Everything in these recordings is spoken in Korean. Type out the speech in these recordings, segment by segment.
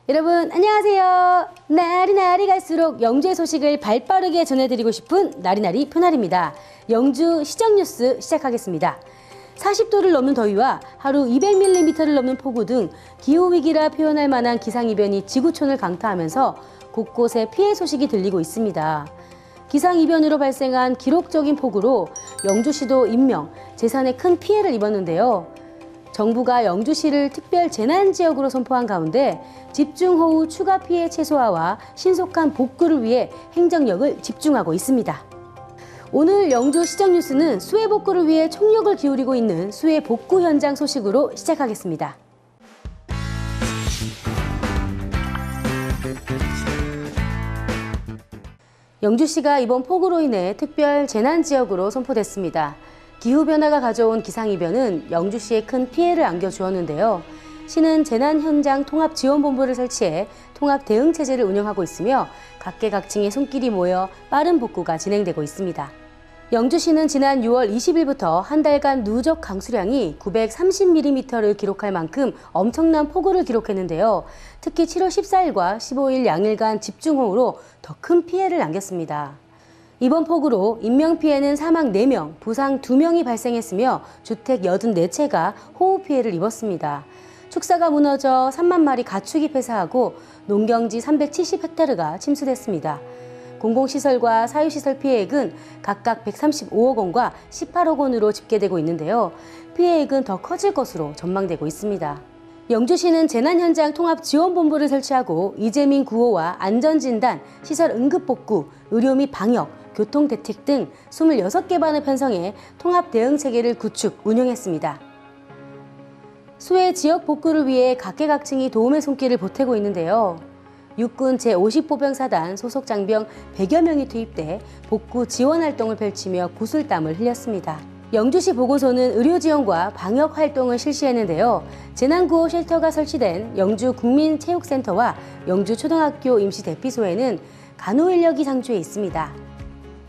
여러분 안녕하세요. 날이 갈수록 영주의 소식을 발빠르게 전해드리고 싶은 나리나리 표나리입니다. 영주 시정뉴스 시작하겠습니다. 40도를 넘는 더위와 하루 200mm를 넘는 폭우 등 기후위기라 표현할 만한 기상이변이 지구촌을 강타하면서 곳곳에 피해 소식이 들리고 있습니다. 기상이변으로 발생한 기록적인 폭우로 영주시도 인명, 재산에 큰 피해를 입었는데요. 정부가 영주시를 특별 재난지역으로 선포한 가운데 집중호우 추가 피해 최소화와 신속한 복구를 위해 행정력을 집중하고 있습니다. 오늘 영주 시정뉴스는 수해 복구를 위해 총력을 기울이고 있는 수해 복구 현장 소식으로 시작하겠습니다. 영주시가 이번 폭우로 인해 특별 재난지역으로 선포됐습니다. 기후변화가 가져온 기상이변은 영주시에 큰 피해를 안겨주었는데요. 시는 재난현장 통합지원본부를 설치해 통합대응체제를 운영하고 있으며 각계각층의 손길이 모여 빠른 복구가 진행되고 있습니다. 영주시는 지난 6월 20일부터 한 달간 누적 강수량이 930mm를 기록할 만큼 엄청난 폭우를 기록했는데요. 특히 7월 14일과 15일 양일간 집중호우로 더 큰 피해를 안겼습니다. 이번 폭우로 인명피해는 사망 4명, 부상 2명이 발생했으며 주택 84채가 호우 피해를 입었습니다. 축사가 무너져 3만 마리 가축이 폐사하고 농경지 370헥타르가 침수됐습니다. 공공시설과 사유시설 피해액은 각각 135억 원과 18억 원으로 집계되고 있는데요. 피해액은 더 커질 것으로 전망되고 있습니다. 영주시는 재난현장 통합지원본부를 설치하고 이재민 구호와 안전진단, 시설 응급복구, 의료 및 방역, 교통대책 등 26개 반을 편성해 통합대응체계를 구축, 운영했습니다. 수해 지역 복구를 위해 각계각층이 도움의 손길을 보태고 있는데요. 육군 제50보병사단 소속 장병 100여 명이 투입돼 복구 지원 활동을 펼치며 구슬땀을 흘렸습니다. 영주시 보건소는 의료 지원과 방역 활동을 실시했는데요. 재난구호 쉘터가 설치된 영주국민체육센터와 영주초등학교 임시대피소에는 간호인력이 상주해 있습니다.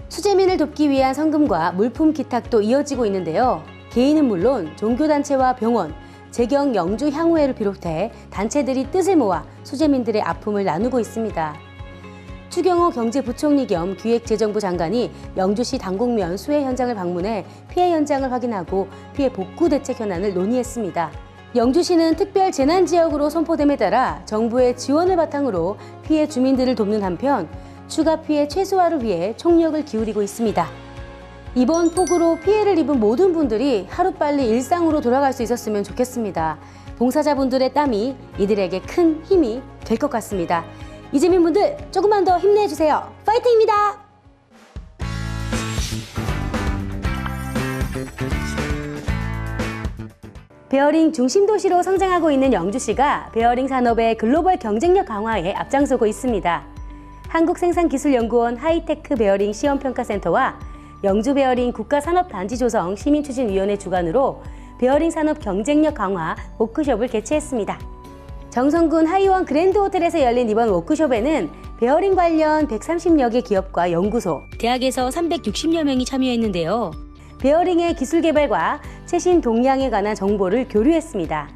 수재민을 돕기 위한 성금과 물품 기탁도 이어지고 있는데요. 개인은 물론 종교단체와 병원, 재경 영주향후회를 비롯해 단체들이 뜻을 모아 수재민들의 아픔을 나누고 있습니다. 추경호 경제부총리 겸 기획재정부 장관이 영주시 당곡면 수해 현장을 방문해 피해 현장을 확인하고 피해 복구 대책 현안을 논의했습니다. 영주시는 특별 재난지역으로 선포됨에 따라 정부의 지원을 바탕으로 피해 주민들을 돕는 한편 추가 피해 최소화를 위해 총력을 기울이고 있습니다. 이번 폭우로 피해를 입은 모든 분들이 하루빨리 일상으로 돌아갈 수 있었으면 좋겠습니다. 봉사자분들의 땀이 이들에게 큰 힘이 될 것 같습니다. 이재민 분들 조금만 더 힘내주세요. 파이팅입니다. 베어링 중심도시로 성장하고 있는 영주시가 베어링 산업의 글로벌 경쟁력 강화에 앞장서고 있습니다. 한국생산기술연구원 하이테크 베어링 시험평가센터와 영주베어링 국가산업단지 조성 시민추진위원회 주관으로 베어링 산업 경쟁력 강화 워크숍을 개최했습니다. 정선군 하이원 그랜드호텔에서 열린 이번 워크숍에는 베어링 관련 130여 개 기업과 연구소, 대학에서 360여 명이 참여했는데요. 베어링의 기술 개발과 최신 동향에 관한 정보를 교류했습니다.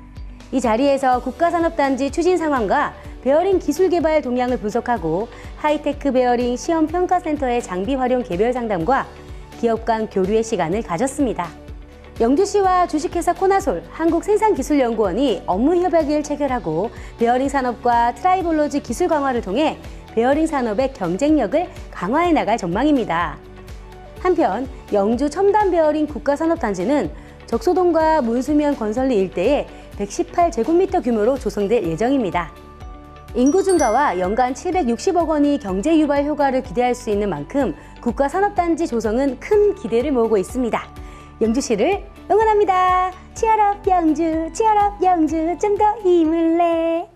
이 자리에서 국가산업단지 추진 상황과 베어링 기술 개발 동향을 분석하고 하이테크 베어링 시험평가센터의 장비 활용 개별 상담과 기업 간 교류의 시간을 가졌습니다. 영주시와 주식회사 코나솔, 한국생산기술연구원이 업무 협약을 체결하고 베어링 산업과 트라이볼로지 기술 강화를 통해 베어링 산업의 경쟁력을 강화해 나갈 전망입니다. 한편 영주 첨단 베어링 국가산업단지는 적소동과 문수면 건설리 일대에 118제곱미터 규모로 조성될 예정입니다. 인구 증가와 연간 760억 원이 경제 유발 효과를 기대할 수 있는 만큼 국가산업단지 조성은 큰 기대를 모으고 있습니다. 영주시를 응원합니다. 치얼업 영주, 치얼업 영주, 좀 더 힘을 내.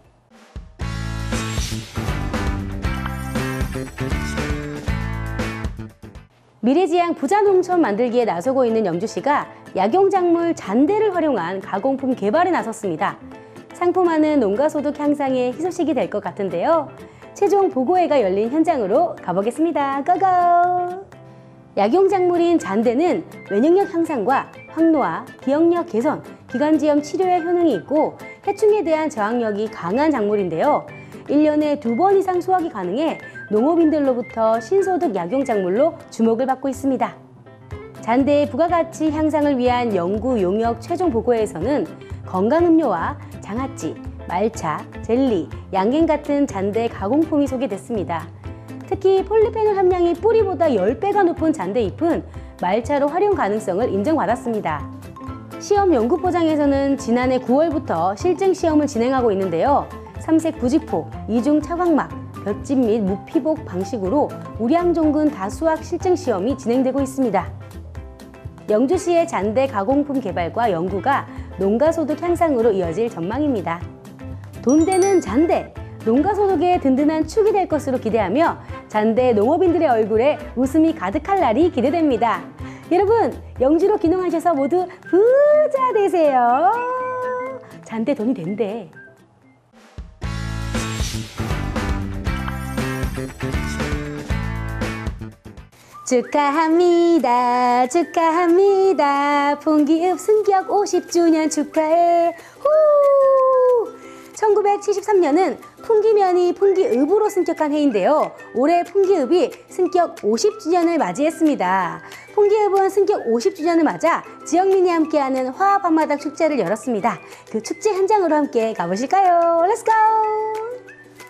미래지향 부자농촌 만들기에 나서고 있는 영주시가 약용작물 잔대를 활용한 가공품 개발에 나섰습니다. 상품화는 농가소득 향상에 희소식이 될 것 같은데요. 최종 보고회가 열린 현장으로 가보겠습니다. 고고! 약용작물인 잔대는 면역력 향상과 항노화, 기억력 개선, 기관지염 치료에 효능이 있고 해충에 대한 저항력이 강한 작물인데요. 1년에 2번 이상 수확이 가능해 농업인들로부터 신소득 약용작물로 주목을 받고 있습니다. 잔대의 부가가치 향상을 위한 연구 용역 최종 보고에서는 건강음료와 장아찌, 말차, 젤리, 양갱 같은 잔대 가공품이 소개됐습니다. 특히 폴리페놀 함량이 뿌리보다 10배가 높은 잔대잎은 말차로 활용 가능성을 인정받았습니다. 시험 연구포장에서는 지난해 9월부터 실증 시험을 진행하고 있는데요. 삼색 부직포, 이중 차광막, 볏짚 및 무피복 방식으로 우량종근 다수학 실증 시험이 진행되고 있습니다. 영주시의 잔대 가공품 개발과 연구가 농가소득 향상으로 이어질 전망입니다. 돈 되는 잔대, 농가소득의 든든한 축이 될 것으로 기대하며 잔대 농업인들의 얼굴에 웃음이 가득할 날이 기대됩니다. 여러분, 영주로 귀농하셔서 모두 부자 되세요. 잔대 돈이 된대. 축하합니다. 축하합니다. 풍기읍 승격 50주년 축하해. 후! 1973년은 풍기면이 풍기읍으로 승격한 해인데요. 올해 풍기읍이 승격 50주년을 맞이했습니다. 풍기읍은 승격 50주년을 맞아 지역민이 함께하는 화합 한마당 축제를 열었습니다. 그 축제 현장으로 함께 가보실까요? 렛츠고!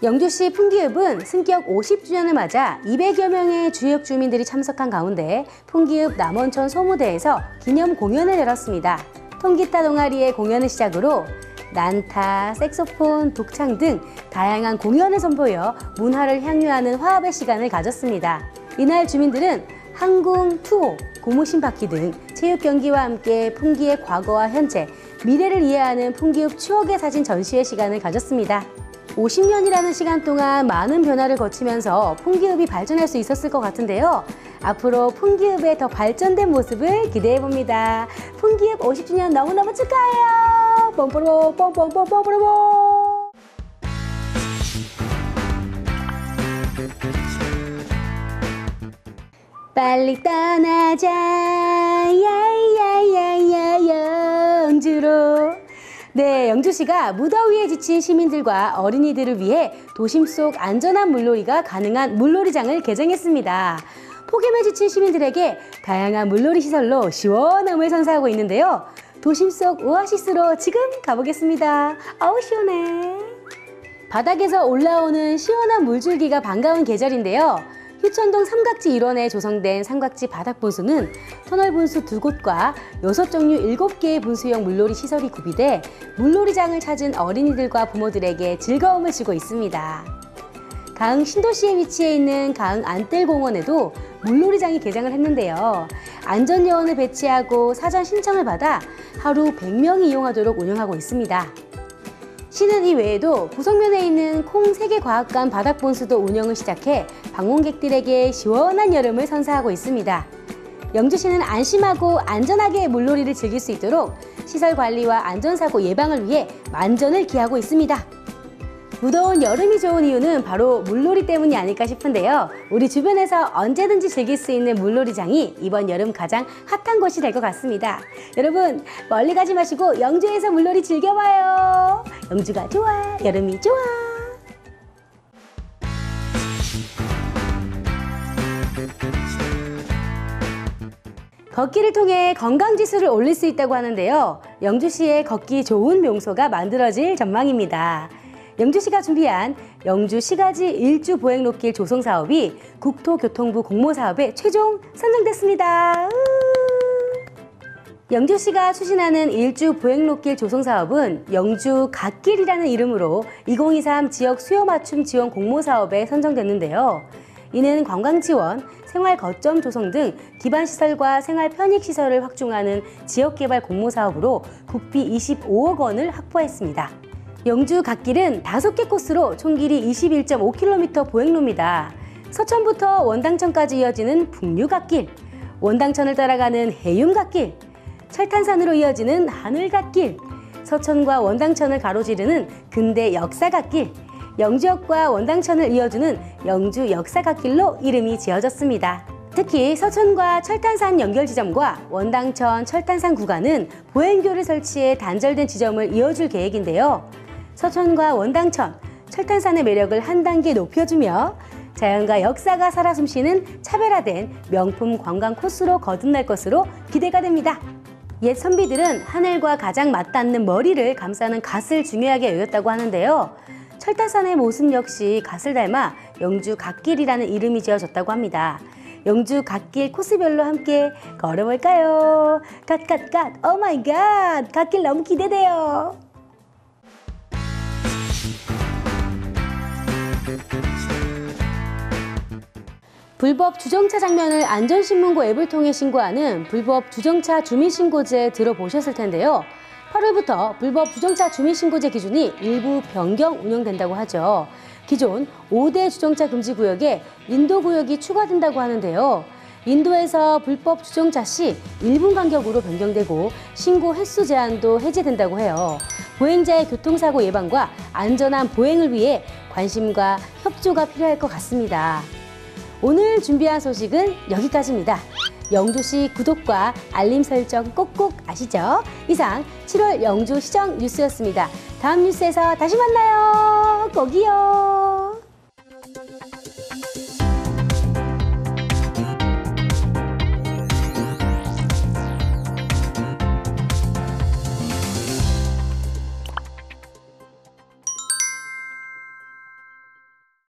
영주시 풍기읍은 승격 50주년을 맞아 200여 명의 주역 주민들이 참석한 가운데 풍기읍 남원천 소무대에서 기념 공연을 열었습니다. 통기타 동아리의 공연을 시작으로 난타, 색소폰, 독창 등 다양한 공연을 선보여 문화를 향유하는 화합의 시간을 가졌습니다. 이날 주민들은 항궁, 투호, 고무신 바퀴 등 체육 경기와 함께 풍기의 과거와 현재, 미래를 이해하는 풍기읍 추억의 사진 전시회 시간을 가졌습니다. 50년이라는 시간 동안 많은 변화를 거치면서 풍기읍이 발전할 수 있었을 것 같은데요. 앞으로 풍기읍의 더 발전된 모습을 기대해봅니다. 풍기읍 50주년 너무너무 축하해요. pompo로 pompompompompompompom. 빨리 떠나자 야야야야 영주로. 네, 영주시가 무더위에 지친 시민들과 어린이들을 위해 도심 속 안전한 물놀이가 가능한 물놀이장을 개장했습니다. 폭염에 지친 시민들에게 다양한 물놀이 시설로 시원함을 선사하고 있는데요. 도심 속 오아시스로 지금 가보겠습니다. 아우 시원해. 바닥에서 올라오는 시원한 물줄기가 반가운 계절인데요. 휴천동 삼각지 일원에 조성된 삼각지 바닥 분수는 터널 분수 2곳과 6종류 7개의 분수형 물놀이 시설이 구비돼 물놀이장을 찾은 어린이들과 부모들에게 즐거움을 주고 있습니다. 가흥 신도시에 위치해 있는 가흥 안뜰공원에도 물놀이장이 개장을 했는데요. 안전요원을 배치하고 사전 신청을 받아 하루 100명이 이용하도록 운영하고 있습니다. 시는 이 외에도 구성면에 있는 콩세계과학관 바닥분수도 운영을 시작해 방문객들에게 시원한 여름을 선사하고 있습니다. 영주시는 안심하고 안전하게 물놀이를 즐길 수 있도록 시설 관리와 안전사고 예방을 위해 만전을 기하고 있습니다. 무더운 여름이 좋은 이유는 바로 물놀이 때문이 아닐까 싶은데요. 우리 주변에서 언제든지 즐길 수 있는 물놀이장이 이번 여름 가장 핫한 곳이 될 것 같습니다. 여러분, 멀리 가지 마시고 영주에서 물놀이 즐겨봐요. 영주가 좋아, 여름이 좋아. 걷기를 통해 건강지수를 올릴 수 있다고 하는데요. 영주시에 걷기 좋은 명소가 만들어질 전망입니다. 영주시가 준비한 영주시가지 일주 보행로길 조성 사업이 국토교통부 공모사업에 최종 선정됐습니다. 영주시가 추진하는 일주 보행로길 조성 사업은 영주 갓길이라는 이름으로 2023 지역 수요 맞춤 지원 공모사업에 선정됐는데요. 이는 관광지원, 생활거점 조성 등 기반시설과 생활편익시설을 확충하는 지역개발 공모사업으로 국비 25억 원을 확보했습니다. 영주 갓길은 5개 코스로 총 길이 21.5km 보행로입니다. 서천부터 원당천까지 이어지는 북류갓길, 원당천을 따라가는 해윤갓길, 철탄산으로 이어지는 하늘갓길, 서천과 원당천을 가로지르는 근대 역사갓길, 영주역과 원당천을 이어주는 영주 역사갓길로 이름이 지어졌습니다. 특히 서천과 철탄산 연결 지점과 원당천 철탄산 구간은 보행교를 설치해 단절된 지점을 이어줄 계획인데요. 서천과 원당천, 철탄산의 매력을 한 단계 높여주며 자연과 역사가 살아 숨쉬는 차별화된 명품 관광 코스로 거듭날 것으로 기대가 됩니다. 옛 선비들은 하늘과 가장 맞닿는 머리를 감싸는 갓을 중요하게 여겼다고 하는데요. 철탄산의 모습 역시 갓을 닮아 영주 갓길이라는 이름이 지어졌다고 합니다. 영주 갓길 코스별로 함께 걸어볼까요? 갓, 오 마이 갓! 갓길 너무 기대돼요. 불법 주정차 장면을 안전신문고 앱을 통해 신고하는 불법 주정차 주민신고제 들어보셨을 텐데요. 8월부터 불법 주정차 주민신고제 기준이 일부 변경 운영된다고 하죠. 기존 5대 주정차 금지구역에 인도구역이 추가된다고 하는데요. 인도에서 불법 주정차 시 1분 간격으로 변경되고 신고 횟수 제한도 해제된다고 해요. 보행자의 교통사고 예방과 안전한 보행을 위해 관심과 협조가 필요할 것 같습니다. 오늘 준비한 소식은 여기까지입니다. 영주시 구독과 알림 설정 꼭꼭 아시죠? 이상 7월 영주시정 뉴스였습니다. 다음 뉴스에서 다시 만나요. 꼭이요.